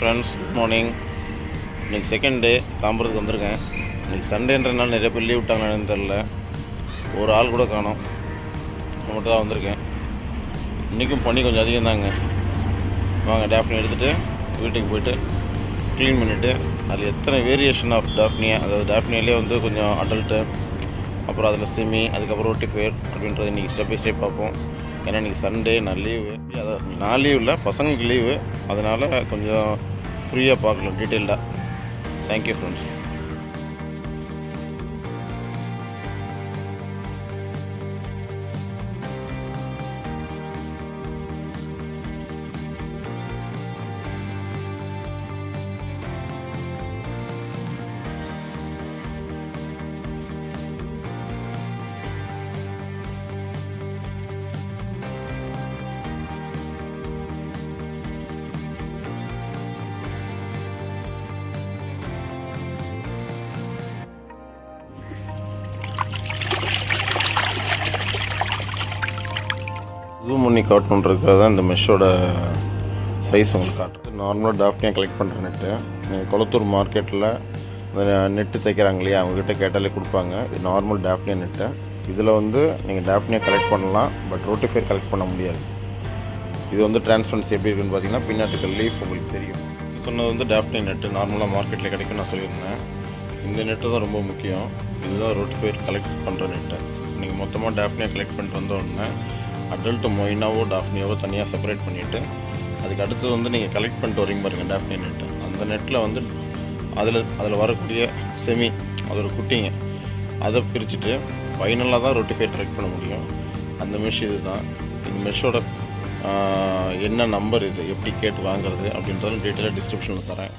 Hi friends, good morning. இன்றைக்கி second day தாம்பரத்துக்கு வந்திருக்கேன். இன்றைக்கி சண்டேன்றனால நிறைய பேர் லீவ் விட்டாங்கன்னு தெரில. ஒரு ஆள் கூட காணோம். நான் மட்டும் தான் வந்திருக்கேன். இன்றைக்கும் பனி கொஞ்சம் அதிகம் தாங்க. வாங்க டாஃப்னி எடுத்துகிட்டு வீட்டுக்கு போய்ட்டு க்ளீன் பண்ணிவிட்டு அதில் எத்தனை வேரியேஷன் ஆஃப் டாஃப்னியா, அதாவது டாஃப்னியிலே வந்து கொஞ்சம் அடல்ட்டு, அப்புறம் அதில் செமி, அதுக்கப்புறம் ரொட்டிஃபேர் அப்படின்றது இன்றைக்கி ஸ்டெப் பை ஸ்டெப் பார்ப்போம். ஏன்னா இன்றைக்கி சண்டே, நான் லீவு. அதாவது நான் லீவ் இல்லை, பசங்களுக்கு லீவு. அதனால் கொஞ்சம் ஃப்ரீயாக பார்க்கலாம் டீட்டெயில்டாக. Thank you friends. ஜூம் பண்ணி காட்டணுன்றதுக்காக தான் இந்த மெஷ்ஷோட சைஸ் உங்களுக்கு காட்டுறது. நார்மலாக டாஃப்னியாக கலெக்ட் பண்ணுற நெட்டு நீங்கள் கொளத்தூர் மார்க்கெட்டில் நெட்டு தைக்கிறாங்க இல்லையா, அவங்ககிட்ட கேட்டாலே கொடுப்பாங்க. இது நார்மல் டாஃப்னியா நெட்டு. இதில் வந்து நீங்கள் டாஃப்னியாக கலெக்ட் பண்ணலாம், பட் ரொட்டிஃபேர் கலெக்ட் பண்ண முடியாது. இது வந்து டிரான்ஸ்பரன்சி எப்படி இருக்குன்னு பார்த்தீங்கன்னா, பின்னாட்டுக்கு லீஃப் உங்களுக்கு தெரியும். சொன்னது வந்து டாஃப்னியா நெட்டு நார்மலாக மார்க்கெட்டில் கிடைக்கும் நான் சொல்லியிருந்தேன். இந்த நெட்டு தான் ரொம்ப முக்கியம். இதுதான் ரொட்டிஃபேர் கலெக்ட் பண்ணுற நெட்டு. நீங்கள் மொத்தமாக டாஃப்னியாக கலெக்ட் பண்ணிட்டு வந்த உடனே அடல்ட்டு மொயினாவோ டாஃப்னியாவோ தனியாக செப்பரேட் பண்ணிவிட்டு, அதுக்கு அடுத்தது வந்து நீங்கள் கலெக்ட் பண்ணிட்டு வரீங்க பாருங்கள் டாஃப்னியா நெட்டு. அந்த நெட்டில் வந்து அதில் வரக்கூடிய செமி, அதோட குட்டிங்க, அதை பிரிச்சுட்டு ஃபைனலாக தான் ரொட்டிஃபேர் ட்ரெக் பண்ண முடியும். அந்த மெஷ் இது தான். இந்த மெஷ்ஷோட என்ன நம்பர், இது எப்படி கேட்டு வாங்குறது அப்படின்றத டீட்டெயிலாக டிஸ்கிரிப்ஷனில் தரேன்.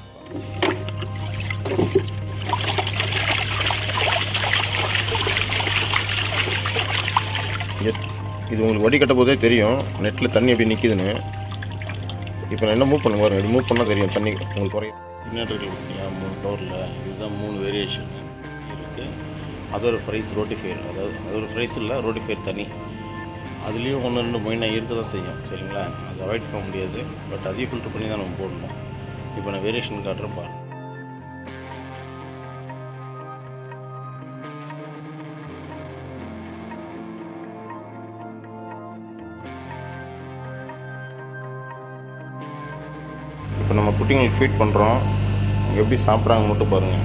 இது உங்களுக்கு வடி கட்ட போதே தெரியும் நெட்டில் தண்ணி எப்படி நிற்கிதுன்னு. இப்போ நான் என்ன மூவ் பண்ணுங்க பாருங்கள், இது மூவ் பண்ணால் தெரியும் தண்ணி உங்களுக்கு குறையும். பின்னாடி பார்த்தீங்கன்னா 3 ஃப்ளோரில் இதுதான் 3 வேரியேஷன் இருக்குது. அது ஒரு ப்ரைஸ் ரொட்டிஃபேர், அதாவது அது ஒரு ப்ரைஸ் இல்லை, ரொட்டிஃபேர் தனி. அதுலேயும் 1-2 மெயினாக இருக்க தான் செய்யும், சரிங்களா? அது அவாய்ட் பண்ண முடியாது, பட் அதையும் ஃபில்டர் பண்ணி தான் நம்ம போடணும். இப்போ நான் வேரியேஷன் காட்டுறேன் பாருங்கள். இப்போ நம்ம குட்டிங்களுக்கு ஃபீட் பண்ணுறோம், எப்படி சாப்பிட்றாங்க மட்டும் பாருங்கள்.